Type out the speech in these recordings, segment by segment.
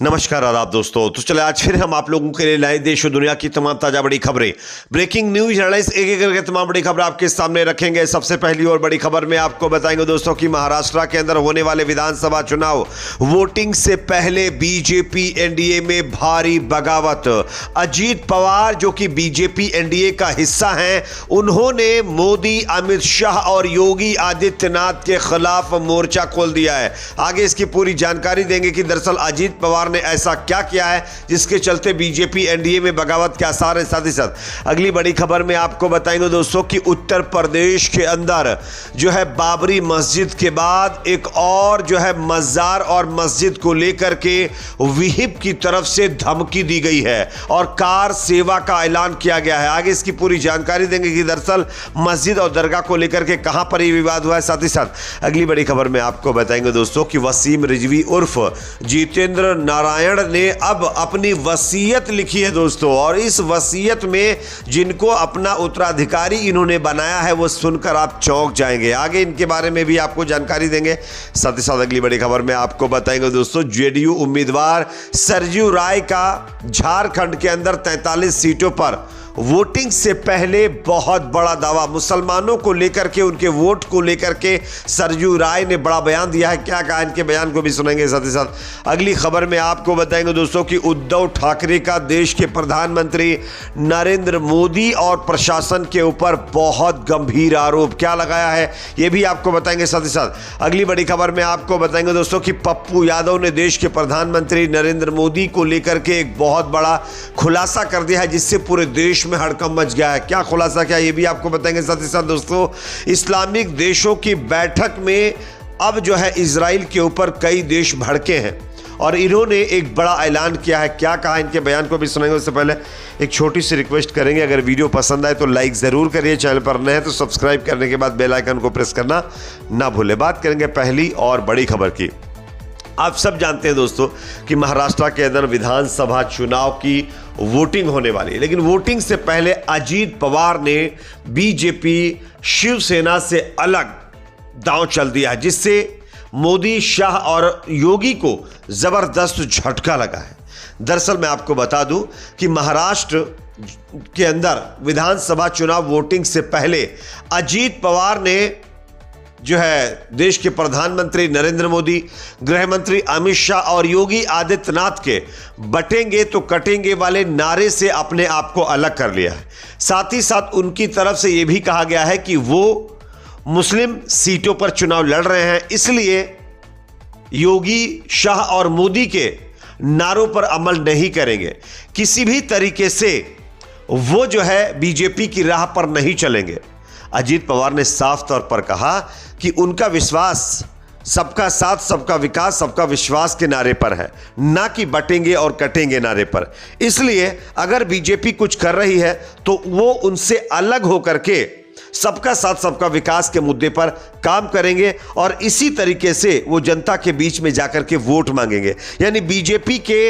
नमस्कार आदाब दोस्तों। तो चले आज फिर हम आप लोगों के लिए लाए देश और दुनिया की तमाम ताजा बड़ी खबरें, ब्रेकिंग न्यूज हेडलाइंस, एक एक करके तमाम बड़ी खबर आपके सामने रखेंगे। सबसे पहली और बड़ी खबर में आपको बताएंगे दोस्तों कि महाराष्ट्र के अंदर होने वाले विधानसभा चुनाव वोटिंग से पहले बीजेपी एनडीए में भारी बगावत। अजीत पवार जो कि बीजेपी एनडीए का हिस्सा हैं, उन्होंने मोदी, अमित शाह और योगी आदित्यनाथ के खिलाफ मोर्चा खोल दिया है। आगे इसकी पूरी जानकारी देंगे कि दरअसल अजीत पवार ने ऐसा क्या किया है जिसके चलते बीजेपी एनडीए में बगावत के आसार है। साथ ही साथ अगली बड़ी खबर में आपको बताएंगे दोस्तों कि उत्तर प्रदेश के अंदर जो है बाबरी मस्जिद के बाद एक और जो है मजार और मस्जिद को लेकर के विहिप की तरफ से धमकी दी गई है और कार सेवा का ऐलान किया गया है। आगे इसकी पूरी जानकारी देंगे कि दरअसल मस्जिद और दरगाह को लेकर के कहां पर यह विवाद हुआ है। साथ ही साथ अगली बड़ी खबर में आपको बताएंगे दोस्तों कि वसीम रिजवी उर्फ जितेंद्र नारायण ने अब अपनी वसीयत लिखी है दोस्तों, और इस वसीयत में जिनको अपना उत्तराधिकारी इन्होंने बनाया है वो सुनकर आप चौंक जाएंगे। आगे इनके बारे में भी आपको जानकारी देंगे। साथ ही साथ अगली बड़ी खबर में आपको बताएंगे दोस्तों जेडीयू उम्मीदवार सरजू राय का झारखंड के अंदर 43 सीटों पर वोटिंग से पहले बहुत बड़ा दावा, मुसलमानों को लेकर के, उनके वोट को लेकर के सरजू राय ने बड़ा बयान दिया है। क्या कहा, इनके बयान को भी सुनेंगे। साथ ही साथ अगली खबर में आपको बताएंगे दोस्तों कि उद्धव ठाकरे का देश के प्रधानमंत्री नरेंद्र मोदी और प्रशासन के ऊपर बहुत गंभीर आरोप क्या लगाया है, यह भी आपको बताएंगे। साथ ही साथ अगली बड़ी खबर में आपको बताएंगे दोस्तों कि पप्पू यादव ने देश के प्रधानमंत्री नरेंद्र मोदी को लेकर के एक बहुत बड़ा खुलासा कर दिया है जिससे पूरे देश में हड़कंप मच गया है। क्या खुलासा क्या, ये भी आपको बताएंगे। साथ ही साथ दोस्तों इस्लामिक देशों की बैठक में अब जो है इजराइल के ऊपर कई देश भड़के हैं और इन्होंने एक बड़ा ऐलान किया है। क्या कहा, इनके बयान को भी सुनेंगे। उससे पहले एक छोटी सी रिक्वेस्ट करेंगे, अगर वीडियो पसंद आए तो लाइक ज़रूर करिए, चैनल पर नए हैं तो सब्सक्राइब करने के बाद बेल आइकन को प्रेस करना ना भूलें। बात करेंगे पहली और बड़ी खबर की। आप सब जानते हैं दोस्तों कि महाराष्ट्र के अंदर विधानसभा चुनाव की वोटिंग होने वाली है, लेकिन वोटिंग से पहले अजीत पवार ने बीजेपी शिवसेना से अलग दांव चल दिया है जिससे मोदी, शाह और योगी को जबरदस्त झटका लगा है। दरअसल मैं आपको बता दूं कि महाराष्ट्र के अंदर विधानसभा चुनाव वोटिंग से पहले अजीत पवार ने जो है देश के प्रधानमंत्री नरेंद्र मोदी, गृह मंत्री अमित शाह और योगी आदित्यनाथ के बटेंगे तो कटेंगे वाले नारे से अपने आप को अलग कर लिया है। साथ ही साथ उनकी तरफ से यह भी कहा गया है कि वो मुस्लिम सीटों पर चुनाव लड़ रहे हैं, इसलिए योगी, शाह और मोदी के नारों पर अमल नहीं करेंगे। किसी भी तरीके से वो जो है बीजेपी की राह पर नहीं चलेंगे। अजीत पवार ने साफ तौर पर कहा कि उनका विश्वास सबका साथ, सबका विकास, सबका विश्वास के नारे पर है, ना कि बटेंगे और कटेंगे नारे पर। इसलिए अगर बीजेपी कुछ कर रही है तो वो उनसे अलग होकर के सबका साथ, सबका विकास के मुद्दे पर काम करेंगे और इसी तरीके से वो जनता के बीच में जाकर के वोट मांगेंगे। यानी बीजेपी के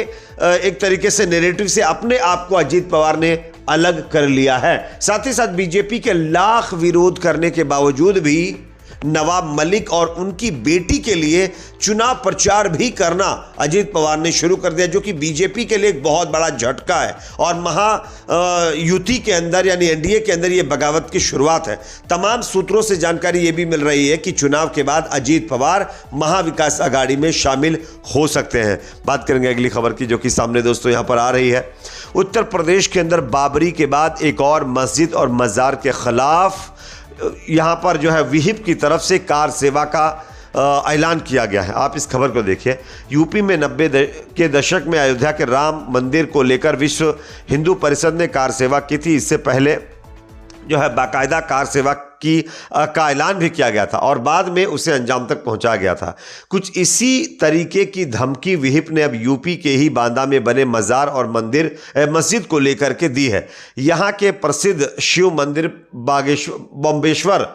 एक तरीके से नैरेटिव से अपने आप को अजीत पवार ने अलग कर लिया है। साथ ही साथ बीजेपी के लाख विरोध करने के बावजूद भी नवाब मलिक और उनकी बेटी के लिए चुनाव प्रचार भी करना अजीत पवार ने शुरू कर दिया, जो कि बीजेपी के लिए एक बहुत बड़ा झटका है और महायुति के अंदर यानी एनडीए के अंदर ये बगावत की शुरुआत है। तमाम सूत्रों से जानकारी ये भी मिल रही है कि चुनाव के बाद अजीत पवार महाविकास अघाड़ी में शामिल हो सकते हैं। बात करेंगे अगली खबर की, जो कि सामने दोस्तों यहां पर आ रही है। उत्तर प्रदेश के अंदर बाबरी के बाद एक और मस्जिद और मजार के खिलाफ यहां पर जो है विहिप की तरफ से कार सेवा का ऐलान किया गया है। आप इस खबर को देखिए। यूपी में 90 के दशक में अयोध्या के राम मंदिर को लेकर विश्व हिंदू परिषद ने कार सेवा की थी। इससे पहले जो है बाकायदा कार सेवा का ऐलान भी किया गया था और बाद में उसे अंजाम तक पहुंचा गया था। कुछ इसी तरीके की धमकी विहिप ने अब यूपी के ही बांदा में बने मजार और मस्जिद को लेकर के दी है। यहाँ के प्रसिद्ध शिव मंदिर बम्बेश्वर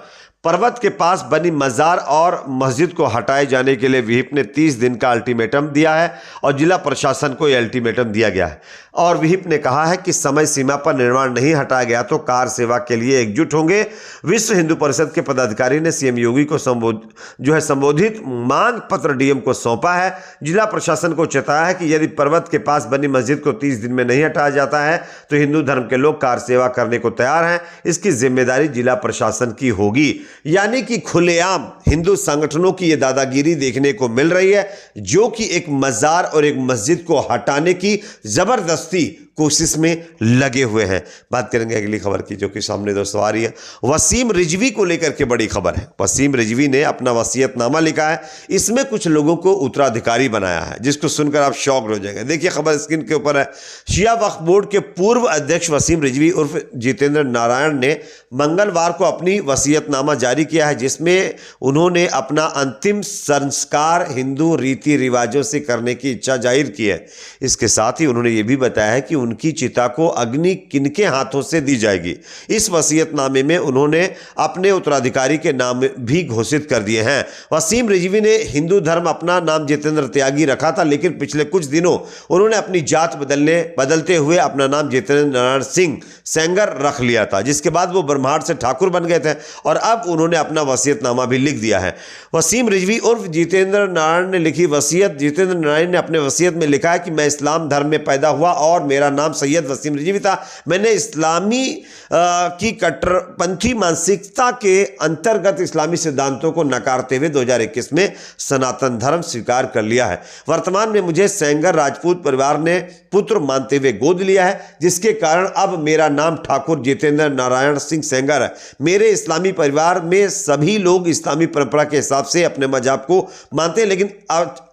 पर्वत के पास बनी मजार और मस्जिद को हटाए जाने के लिए विहिप ने 30 दिन का अल्टीमेटम दिया है और जिला प्रशासन को यह अल्टीमेटम दिया गया है और विहिप ने कहा है कि समय सीमा पर निर्माण नहीं हटाया गया तो कार सेवा के लिए एकजुट होंगे। विश्व हिंदू परिषद के पदाधिकारी ने सीएम योगी को संबोधित मांग पत्र डीएम को सौंपा है। जिला प्रशासन को चेताया है कि यदि पर्वत के पास बनी मस्जिद को 30 दिन में नहीं हटाया जाता है तो हिंदू धर्म के लोग कार सेवा करने को तैयार हैं। इसकी जिम्मेदारी जिला प्रशासन की होगी। यानी कि खुलेआम हिंदू संगठनों की यह दादागिरी देखने को मिल रही है, जो कि एक मजार और एक मस्जिद को हटाने की जबरदस्ती कोशिश में लगे हुए हैं। बात करेंगे अगली खबर की, जो कि सामने दोस्तों आ रही है। वसीम रिजवी को लेकर के बड़ी खबर है। वसीम रिजवी ने अपना वसीयतनामा लिखा है, इसमें कुछ लोगों को उत्तराधिकारी बनाया है, जिसको सुनकर आप शॉक हो जाएंगे। देखिए खबर स्क्रीन के ऊपर है। शिया वक्फ बोर्ड के पूर्व अध्यक्ष वसीम रिजवी उर्फ जितेंद्र नारायण ने मंगलवार को अपनी वसीयतनामा जारी किया है, जिसमें उन्होंने अपना अंतिम संस्कार हिंदू रीति रिवाजों से करने की इच्छा जाहिर की है। इसके साथ ही उन्होंने ये भी बताया है कि उनकी चिता को अग्नि किनके हाथों से दी जाएगी। इस वसीयतनामे में उन्होंने अपने उत्तराधिकारी के नाम भी घोषित कर दिए हैं। वसीम रिजवी ने हिंदू धर्म अपना नाम जितेंद्र त्यागी रखा था, लेकिन पिछले कुछ दिनों उन्होंने अपनी जात बदलते हुए अपना नाम जितेंद्र नारायण सिंह सेंगर रख लिया था, जिसके बाद वो ब्रह्मांड से ठाकुर बन गए थे और अब उन्होंने अपना वसीयतनामा भी लिख दिया है। वसीम रिजवी उर्फ जितेंद्र नारायण ने लिखी वसीयत। जितेंद्र नारायण ने अपने वसीयत में लिखा है कि मैं इस्लाम धर्म में पैदा हुआ और मेरा नाम सैयद वसीम रिजवी था। मैंने इस्लामी की कट्टरपंथी मानसिकता के अंतर्गत इस्लामी सिद्धांतों को नकारते हुए 2021 में सनातन धर्म स्वीकार कर लिया है। वर्तमान में मुझे सेंगर राजपूत परिवार ने पुत्र मानते हुए गोद लिया है, जिसके कारण अब मेरा नाम ठाकुर जितेंद्र नारायण सिंह सेंगर है। मेरे इस्लामी परिवार में सभी लोग इस्लामी परंपरा के हिसाब से अपने मजहब को मानते हैं, लेकिन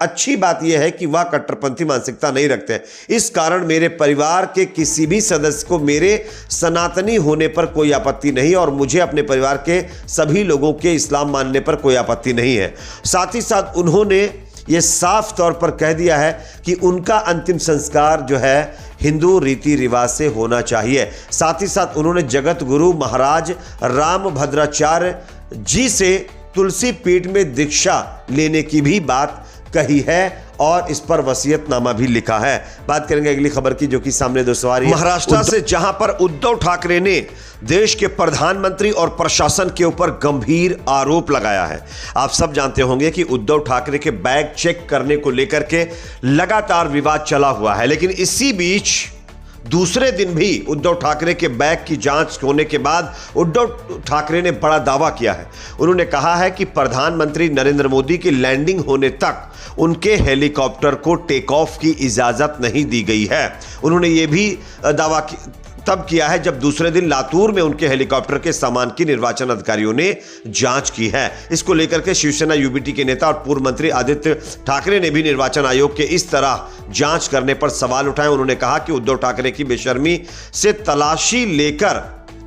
अच्छी बात यह है कि वह कट्टरपंथी मानसिकता नहीं रखते हैं। इस कारण मेरे परिवार के किसी भी सदस्य को मेरे सनातनी होने पर कोई आपत्ति नहीं और मुझे अपने परिवार के सभी लोगों के इस्लाम मानने पर कोई आपत्ति नहीं है। साथ ही साथ उन्होंने ये साफ तौर पर कह दिया है कि उनका अंतिम संस्कार जो है हिंदू रीति रिवाज से होना चाहिए। साथ ही साथ उन्होंने जगत गुरु महाराज रामभद्राचार्य जी से तुलसी पीठ में दीक्षा लेने की भी बात कही है और इस पर वसीयतनामा भी लिखा है। बात करेंगे अगली खबर की, जो कि सामने दोस्तों आ रही है। महाराष्ट्र से, जहां पर उद्धव ठाकरे ने देश के प्रधानमंत्री और प्रशासन के ऊपर गंभीर आरोप लगाया है। आप सब जानते होंगे कि उद्धव ठाकरे के बैग चेक करने को लेकर के लगातार विवाद चला हुआ है, लेकिन इसी बीच दूसरे दिन भी उद्धव ठाकरे के बैग की जांच होने के बाद उद्धव ठाकरे ने बड़ा दावा किया है। उन्होंने कहा है कि प्रधानमंत्री नरेंद्र मोदी की लैंडिंग होने तक उनके हेलीकॉप्टर को टेक ऑफ की इजाजत नहीं दी गई है। उन्होंने ये भी दावा तब किया है जब दूसरे दिन लातूर में उनके हेलीकॉप्टर के सामान की निर्वाचन अधिकारियों ने जांच की है। इसको लेकर के शिवसेना यूबीटी के नेता और पूर्व मंत्री आदित्य ठाकरे ने भी निर्वाचन आयोग के इस तरह जांच करने पर सवाल उठाए। उन्होंने कहा कि उद्धव ठाकरे की बेशर्मी से तलाशी लेकर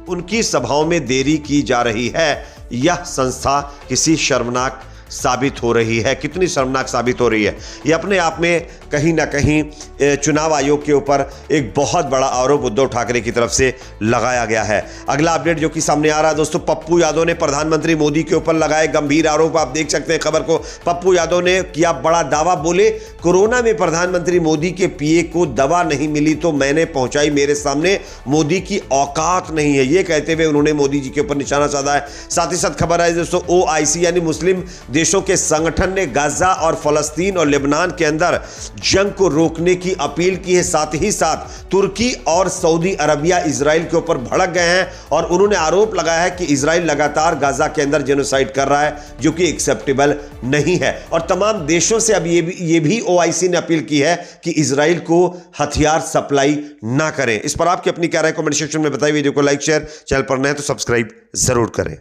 उनकी सभाओं में देरी की जा रही है। यह संस्था किसी शर्मनाक साबित हो रही है। कितनी शर्मनाक साबित हो रही है, ये अपने आप में कहीं ना कहीं चुनाव आयोग के ऊपर एक बहुत बड़ा आरोप उद्धव ठाकरे की तरफ से लगाया गया है। अगला अपडेट जो कि सामने आ रहा है दोस्तों, पप्पू यादव ने प्रधानमंत्री मोदी के ऊपर लगाए गंभीर आरोप। आप देख सकते हैं खबर को। पप्पू यादव ने किया बड़ा दावा, बोले कोरोना में प्रधानमंत्री मोदी के पीए को दवा नहीं मिली तो मैंने पहुंचाई, मेरे सामने मोदी की औकात नहीं है। ये कहते हुए उन्होंने मोदी जी के ऊपर निशाना साधा है। साथ ही साथ खबर आई दोस्तों, OIC यानी मुस्लिम देशों के संगठन ने गाजा और फलस्तीन और लेबनान के अंदर जंग को रोकने की अपील की है। साथ ही साथ तुर्की और सऊदी अरबिया इजराइल के ऊपर भड़क गए हैं और उन्होंने आरोप लगाया है कि इजराइल लगातार गाजा के अंदर जेनोसाइड कर रहा है, जो कि एक्सेप्टेबल नहीं है। और तमाम देशों से अब ये भी OIC ने अपील की है कि इजराइल को हथियार सप्लाई ना करें। इस पर आपकी अपनी क्या राय कमेंट सेक्शन में बताइए। वीडियो को लाइक शेयर, चैनल पर नए तो सब्सक्राइब जरूर करें।